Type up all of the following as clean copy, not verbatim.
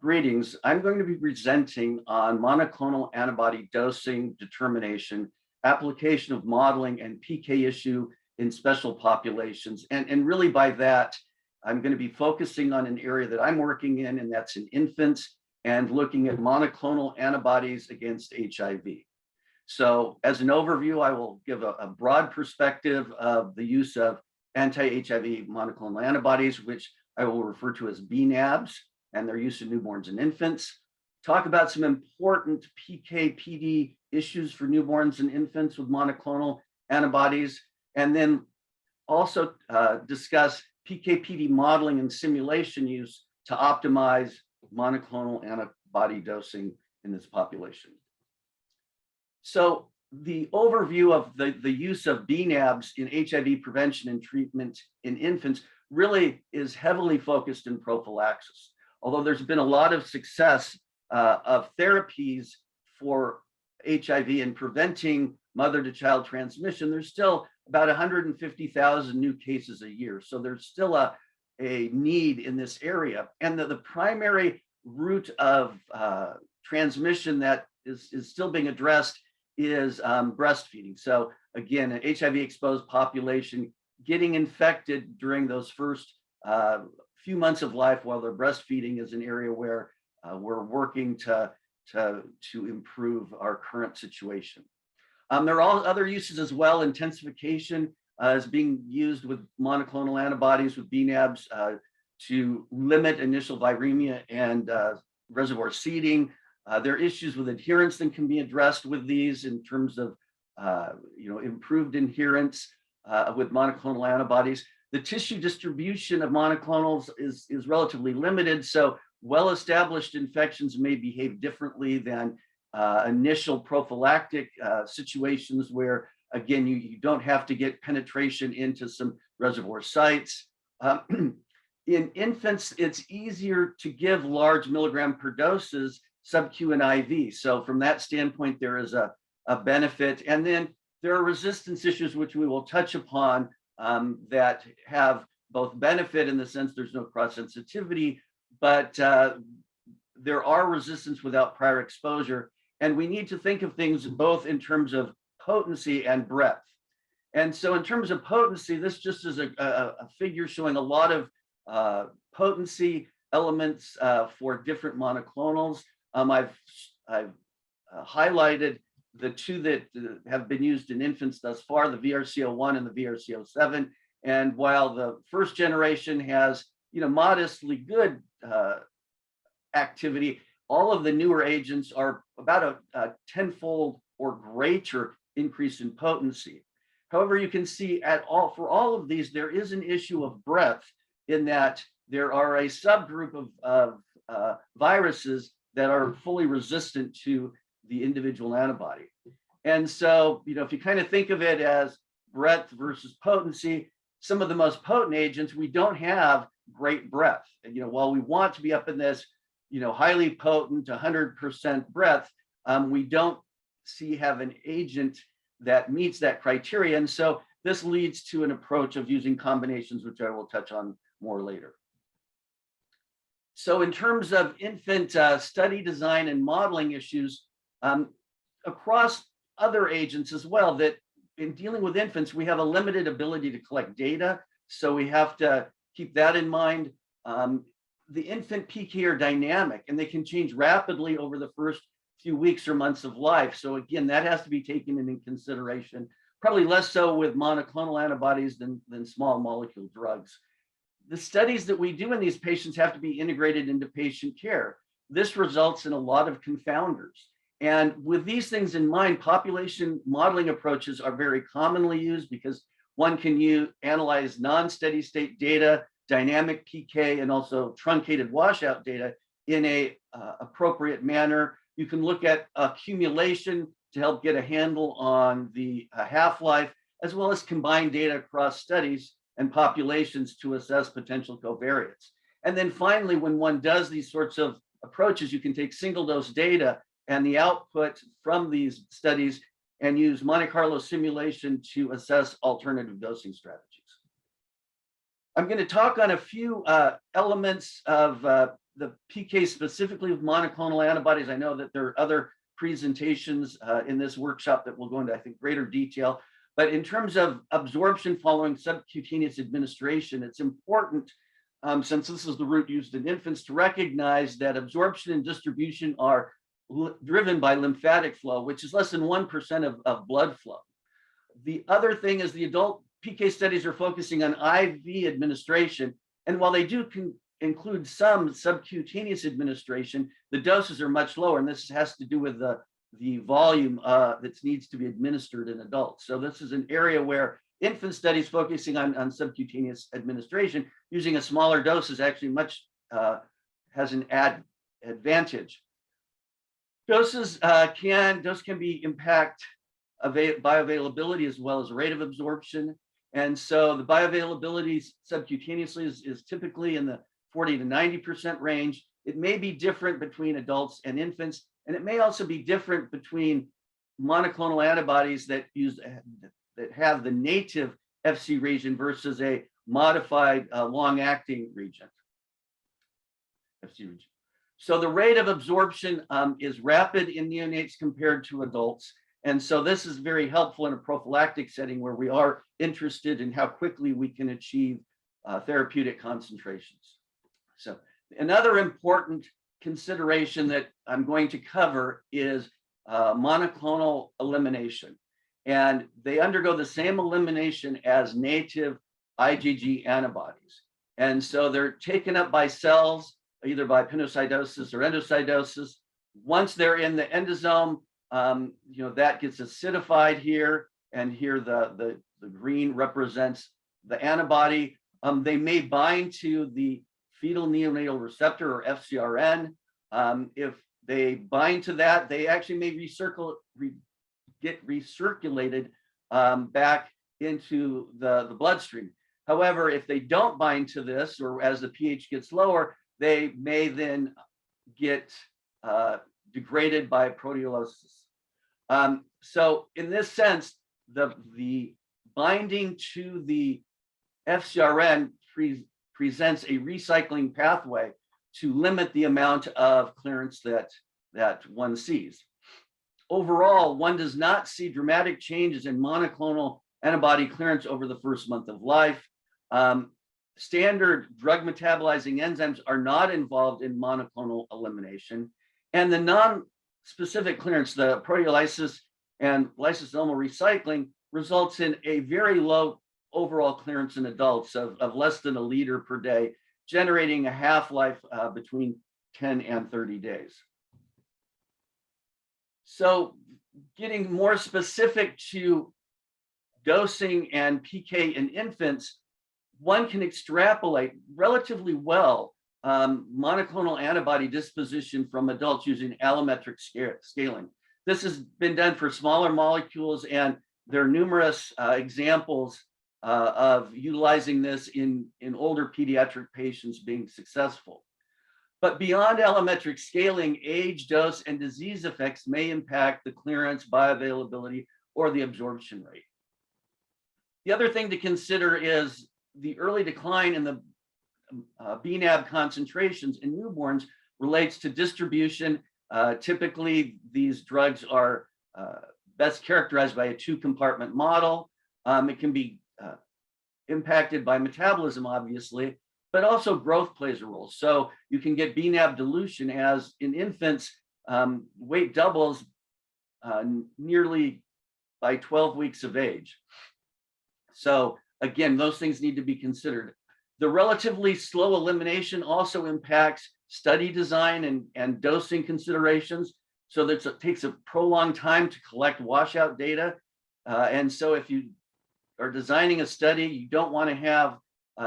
Greetings. I'm going to be presenting on monoclonal antibody dosing determination, application of modeling, and PK issue in special populations. And really by that, I'm going to be focusing on an area that I'm working in, and that's in infants, and looking at monoclonal antibodies against HIV. So as an overview, I will give a broad perspective of the use of anti-HIV monoclonal antibodies, which I will refer to as BNABs, and their use in newborns and infants. Talk about some important PK/PD issues for newborns and infants with monoclonal antibodies, and then also discuss PK/PD modeling and simulation use to optimize monoclonal antibody dosing in this population. So the overview of the use of BNABs in HIV prevention and treatment in infants really is heavily focused in prophylaxis. Although there's been a lot of success of therapies for HIV in preventing mother-to-child transmission, there's still about 150,000 new cases a year. So there's still a need in this area. And the primary route of transmission that is still being addressed is breastfeeding. So again, an HIV-exposed population getting infected during those first few months of life while they're breastfeeding is an area where we're working to improve our current situation. There are other uses as well. Intensification is being used with monoclonal antibodies with BNABs to limit initial viremia and reservoir seeding. There are issues with adherence that can be addressed with these in terms of improved adherence with monoclonal antibodies. The tissue distribution of monoclonals is relatively limited, so well-established infections may behave differently than initial prophylactic situations where, again, you don't have to get penetration into some reservoir sites. In infants, it's easier to give large milligram per doses sub-Q and IV. So from that standpoint, there is a benefit. And then there are resistance issues, which we will touch upon, that have both benefit in the sense there's no cross-sensitivity, but there are resistance without prior exposure. And we need to think of things both in terms of potency and breadth. And so in terms of potency, this just is a figure showing a lot of potency elements for different monoclonals. I've highlighted the two that have been used in infants thus far, the VRC01 and the VRC07. And while the first generation has, modestly good activity, all of the newer agents are about a 10-fold or greater increase in potency. However, you can see for all of these, there is an issue of breadth in that there are a subgroup of viruses that are fully resistant to the individual antibody. And so, if you kind of think of it as breadth versus potency, some of the most potent agents, we don't have great breadth. And, while we want to be up in this, highly potent 100% breadth, we don't have an agent that meets that criteria. And so this leads to an approach of using combinations, which I will touch on more later. So in terms of infant study design and modeling issues, across other agents as well, that in dealing with infants, we have a limited ability to collect data. So we have to keep that in mind. The infant PK are dynamic and they can change rapidly over the first few weeks or months of life. So again, that has to be taken into consideration, probably less so with monoclonal antibodies than small molecule drugs. The studies that we do in these patients have to be integrated into patient care. This results in a lot of confounders. And with these things in mind, population modeling approaches are very commonly used because one can analyze non-steady state data, dynamic PK, and also truncated washout data in a appropriate manner. You can look at accumulation to help get a handle on the half-life, as well as combine data across studies and populations to assess potential covariates. And then finally, when one does these sorts of approaches, you can take single dose data and the output from these studies and use Monte Carlo simulation to assess alternative dosing strategies. I'm going to talk on a few elements of the PK specifically with monoclonal antibodies. I know that there are other presentations in this workshop that will go into, I think, greater detail. But in terms of absorption following subcutaneous administration, it's important, since this is the route used in infants, to recognize that absorption and distribution are driven by lymphatic flow, which is less than 1% of blood flow. The other thing is the adult PK studies are focusing on IV administration. And while they do include some subcutaneous administration, the doses are much lower. And this has to do with the volume that needs to be administered in adults. So this is an area where infant studies focusing on subcutaneous administration using a smaller dose is actually much, has an advantage. Dose can be impact bioavailability as well as rate of absorption. And so the bioavailability subcutaneously is typically in the 40 to 90% range. It may be different between adults and infants, and it may also be different between monoclonal antibodies that have the native FC region versus a modified long-acting region. FC region. So the rate of absorption is rapid in neonates compared to adults. And so this is very helpful in a prophylactic setting where we are interested in how quickly we can achieve therapeutic concentrations. So another important consideration that I'm going to cover is monoclonal elimination. And they undergo the same elimination as native IgG antibodies. And so they're taken up by cells, either by pinocytosis or endocytosis. Once they're in the endosome, that gets acidified here, and here the green represents the antibody. They may bind to the fetal neonatal receptor, or FcRn. If they bind to that, they actually may get recirculated back into the bloodstream. However, if they don't bind to this, or as the pH gets lower, they may then get degraded by proteolysis. So in this sense, the binding to the FcRn presents a recycling pathway to limit the amount of clearance that one sees. Overall, one does not see dramatic changes in monoclonal antibody clearance over the first month of life. Standard drug metabolizing enzymes are not involved in monoclonal elimination, and the non-specific clearance, the proteolysis and lysosomal recycling, results in a very low overall clearance in adults of less than 1 liter per day, generating a half-life between 10 and 30 days. So getting more specific to dosing and PK in infants, one can extrapolate relatively well monoclonal antibody disposition from adults using allometric scaling. This has been done for smaller molecules, and there are numerous examples of utilizing this in older pediatric patients being successful. But beyond allometric scaling, age, dose, and disease effects may impact the clearance, bioavailability, or the absorption rate. The other thing to consider is the early decline in the BNAB concentrations in newborns relates to distribution. Typically, these drugs are best characterized by a 2-compartment model. It can be impacted by metabolism, obviously, but also growth plays a role. So you can get BNAB dilution, as in infants, weight doubles nearly by 12 weeks of age. So again, those things need to be considered. The relatively slow elimination also impacts study design and dosing considerations. So that it takes a prolonged time to collect washout data. And so if you are designing a study, you don't want to have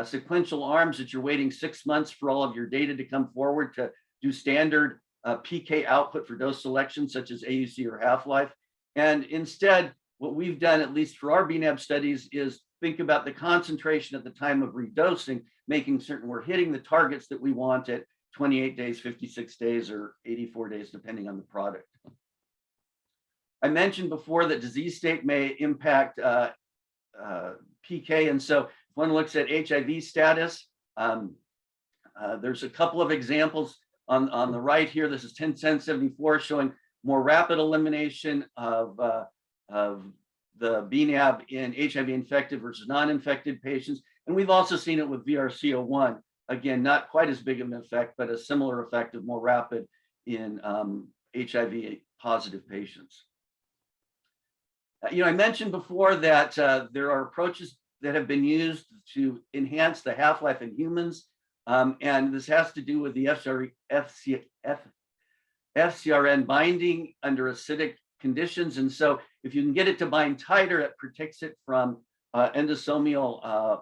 sequential arms that you're waiting 6 months for all of your data to come forward to do standard PK output for dose selection, such as AUC or Halflife. And instead, what we've done, at least for our BNAB studies, is think about the concentration at the time of redosing, making certain we're hitting the targets that we want at 28 days, 56 days, or 84 days, depending on the product. I mentioned before that disease state may impact PK. And so if one looks at HIV status, there's a couple of examples on the right here, this is 1074 showing more rapid elimination of the BNAB in HIV-infected versus non-infected patients. And we've also seen it with VRC01. Again, not quite as big of an effect, but a similar effect of more rapid in HIV-positive patients. I mentioned before that there are approaches that have been used to enhance the half-life in humans. And this has to do with the FcRn binding under acidic conditions. And so if you can get it to bind tighter, it protects it from endosomal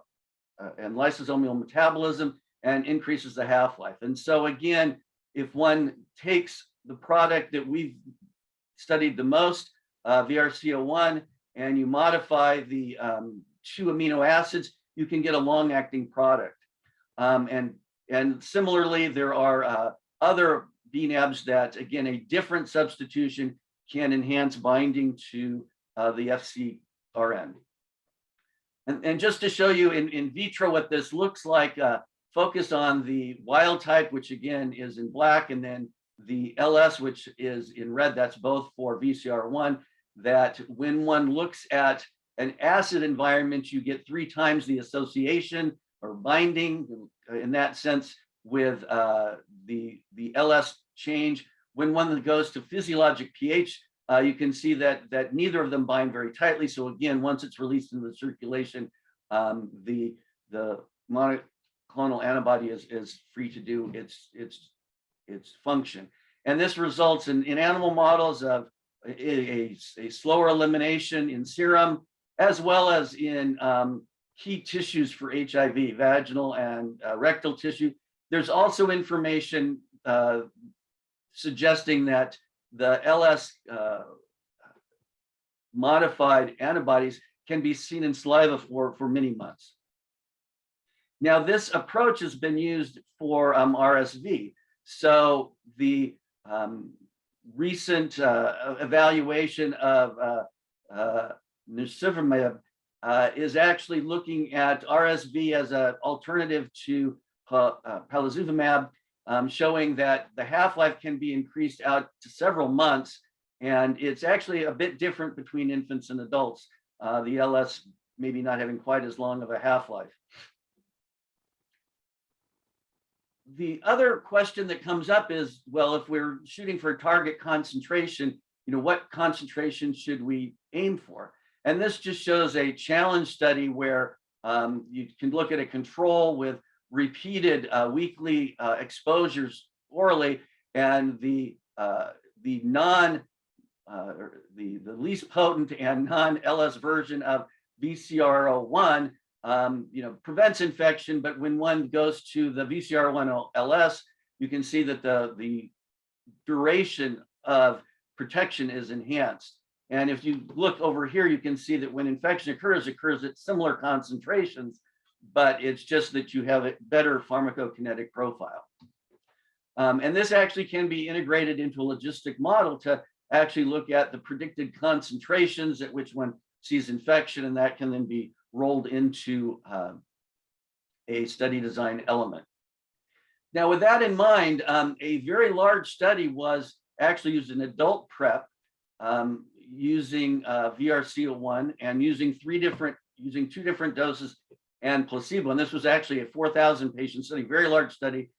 and lysosomal metabolism and increases the half-life. And so again, if one takes the product that we've studied the most, VRC01, and you modify the 2 amino acids, you can get a long-acting product. And similarly, there are other BNABs that, again, a different substitution can enhance binding to the FcRn. And just to show you in vitro what this looks like, focus on the wild type, which again is in black, and then the LS, which is in red. That's both for VCR1, that when one looks at an acid environment, you get 3 times the association or binding in that sense with the LS change. When one goes to physiologic pH, you can see that neither of them bind very tightly. So again, once it's released into the circulation, the monoclonal antibody is free to do its function. And this results in animal models of a slower elimination in serum, as well as in key tissues for HIV, vaginal and rectal tissue. There's also information suggesting that the LS modified antibodies can be seen in saliva for many months. Now, this approach has been used for RSV. So the recent evaluation of nirsevimab is actually looking at RSV as an alternative to palivizumab, showing that the half-life can be increased out to several months, and it's actually a bit different between infants and adults. The LS maybe not having quite as long of a half-life. The other question that comes up is, well, if we're shooting for a target concentration, what concentration should we aim for? And this just shows a challenge study where you can look at a control with repeated weekly exposures orally, and the least potent and non-LS version of VCR01 prevents infection, but when one goes to the VCR1 LS, you can see that the duration of protection is enhanced. And if you look over here, you can see that when infection occurs at similar concentrations, but it's just that you have a better pharmacokinetic profile. And this actually can be integrated into a logistic model to actually look at the predicted concentrations at which one sees infection, and that can then be rolled into a study design element. Now, with that in mind, a very large study was actually used in adult PrEP using VRC01 and using 2 different doses and placebo. And this was actually a 4,000 patient study, very large study,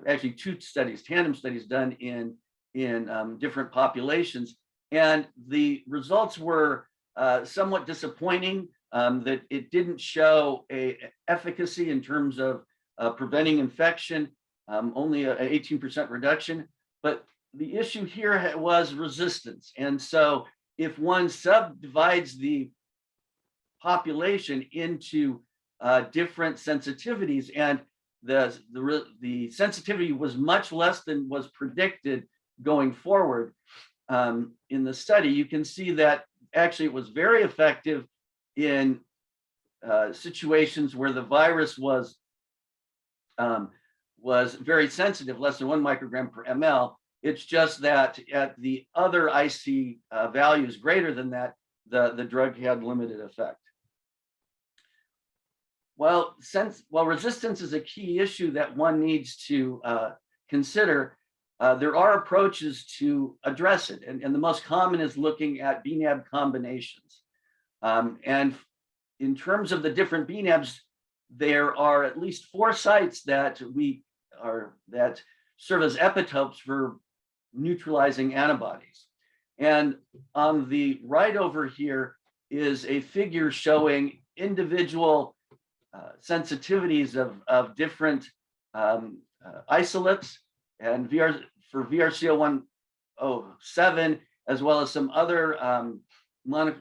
actually 2 studies, tandem studies done in different populations. And the results were somewhat disappointing, that it didn't show a efficacy in terms of preventing infection, only an 18% reduction. But the issue here was resistance. And so if one subdivides the population into different sensitivities, and the sensitivity was much less than was predicted going forward in the study, you can see that actually it was very effective in situations where the virus was very sensitive, less than 1 microgram per ml. It's just that at the other IC values greater than that, the drug had limited effect. Well, resistance is a key issue that one needs to consider, there are approaches to address it, and the most common is looking at BNB combinations. And in terms of the different BNBs, there are at least 4 sites that serve as epitopes for neutralizing antibodies. And on the right over here is a figure showing individual sensitivities of different isolates and for VRC0107, as well as some other monoclonal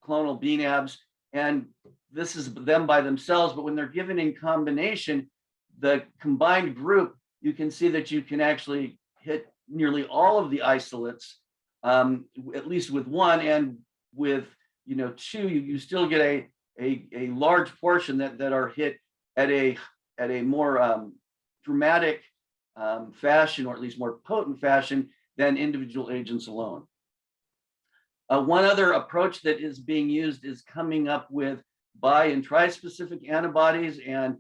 BNAbs. And this is them by themselves, but when they're given in combination, the combined group, you can see that you can actually hit nearly all of the isolates, at least with one, and with 2, you still get a large portion that are hit at a more dramatic fashion, or at least more potent fashion than individual agents alone. One other approach that is being used is coming up with bi and tri-specific antibodies, and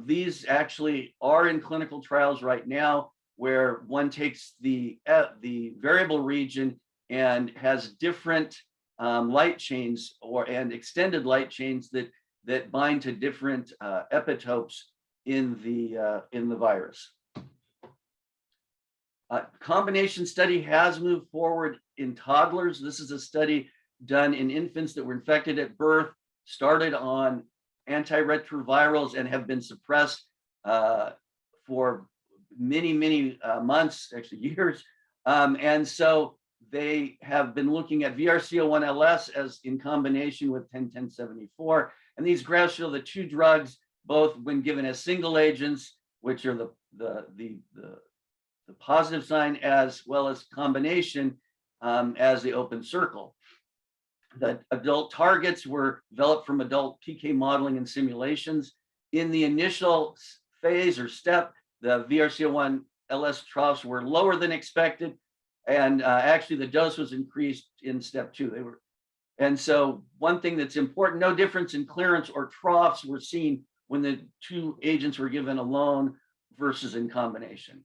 these actually are in clinical trials right now, where one takes the variable region and has different light chains and extended light chains that bind to different epitopes in the virus. Combination study has moved forward in toddlers. This is a study done in infants that were infected at birth, started on antiretrovirals, and have been suppressed for many months, actually years. And so they have been looking at VRC01LS as in combination with 101074. And these graphs show the 2 drugs, both when given as single agents, which are the positive sign, as well as combination as the open circle. The adult targets were developed from adult PK modeling and simulations. In the initial phase or step, the VRC01LS troughs were lower than expected, and actually the dose was increased in step 2. And so one thing that's important, no difference in clearance or troughs were seen when the 2 agents were given alone versus in combination.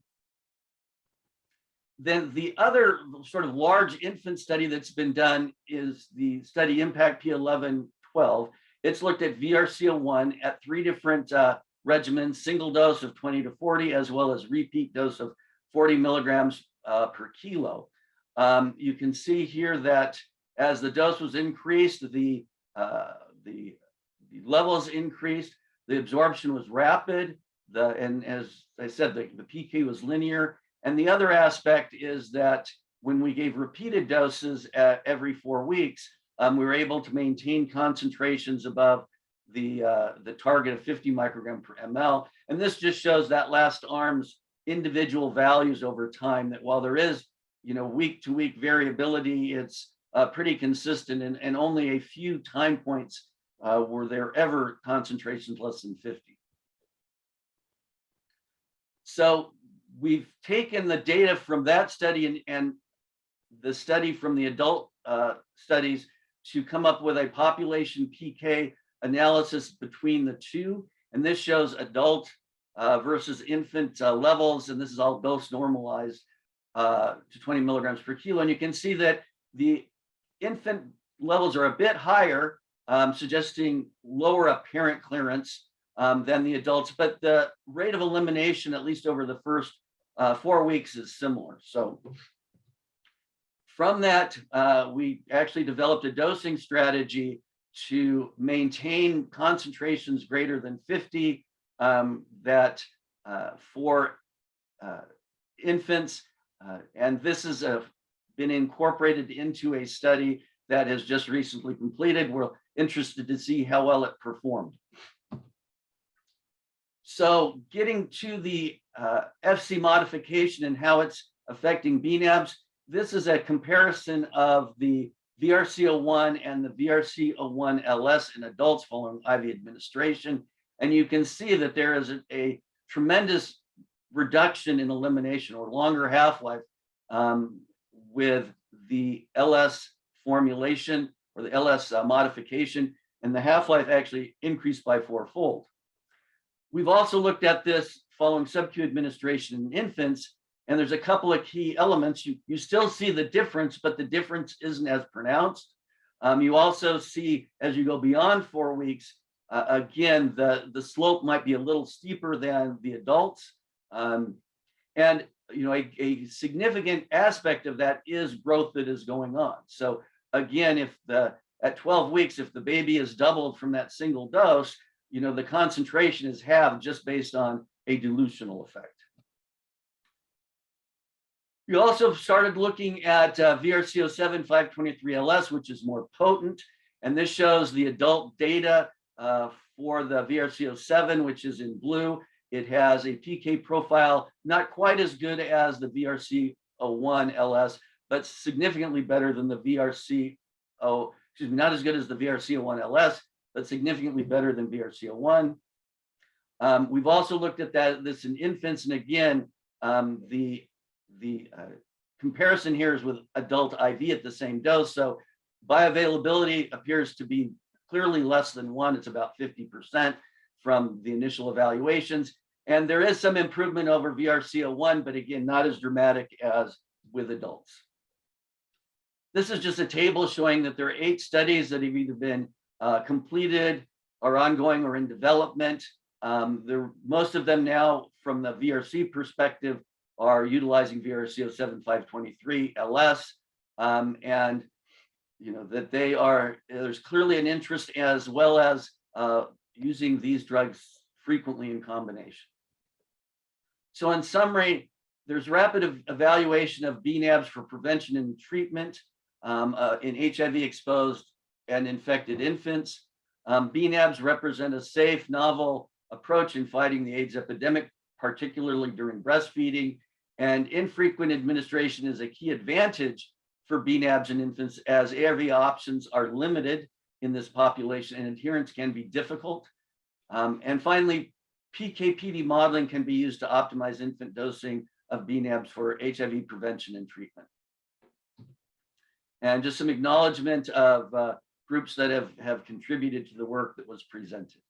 Then the other sort of large infant study that's been done is the study Impact P1112. It's looked at VRC01 at 3 different regimens, single dose of 20 to 40, as well as repeat dose of 40 milligrams per kilo. You can see here that as the dose was increased, the levels increased, the absorption was rapid, and as I said, the PK was linear. And the other aspect is that when we gave repeated doses every 4 weeks, we were able to maintain concentrations above the target of 50 microgram per ml. And this just shows that last arm's individual values over time, that while there is week to week variability, it's pretty consistent, and only a few time points were there ever concentrations less than 50. So we've taken the data from that study and the study from the adult studies to come up with a population PK analysis between the 2. And this shows adult versus infant levels, and this is all dose normalized to 20 milligrams per kilo. And you can see that the infant levels are a bit higher, suggesting lower apparent clearance than the adults, but the rate of elimination, at least over the first 4 weeks, is similar. So from that, we actually developed a dosing strategy to maintain concentrations greater than 50 that for infants, and this has been incorporated into a study that has just recently completed. We're interested to see how well it performed. So getting to the FC modification and how it's affecting BNAbs, this is a comparison of the VRC01 and the VRC01LS in adults following IV administration. And you can see that there is a tremendous reduction in elimination, or longer half-life, with the LS formulation, or the LS modification, and the half-life actually increased by 4-fold. We've also looked at this following sub-Q administration in infants, And there's a couple of key elements. You still see the difference, but the difference isn't as pronounced. You also see, as you go beyond 4 weeks, again, the slope might be a little steeper than the adults. And a significant aspect of that is growth that is going on. So again, at 12 weeks, if the baby is doubled from that single dose, the concentration is halved just based on a dilutional effect. We also started looking at VRC07 523LS, which is more potent. And this shows the adult data for the VRC07, which is in blue. It has a PK profile not quite as good as the VRC01LS, but significantly better than the not as good as the VRC01LS, but significantly better than VRC01. We've also looked at this in infants, and again, the comparison here is with adult IV at the same dose. So bioavailability appears to be clearly less than 1. It's about 50% from the initial evaluations. And there is some improvement over VRC01, but again, not as dramatic as with adults. This is just a table showing that there are 8 studies that have either been completed or ongoing or in development. Most of them now, from the VRC perspective, are utilizing VRC07 523LS, and that there's clearly an interest, as well as using these drugs frequently in combination. So in summary, there's rapid evaluation of BNAbs for prevention and treatment in HIV-exposed and infected infants. BNAbs represent a safe, novel approach in fighting the AIDS epidemic, particularly during breastfeeding. And infrequent administration is a key advantage for BNAbs in infants, as ARV options are limited in this population and adherence can be difficult. And finally, PK/PD modeling can be used to optimize infant dosing of BNAbs for HIV prevention and treatment. And just some acknowledgement of groups that have contributed to the work that was presented.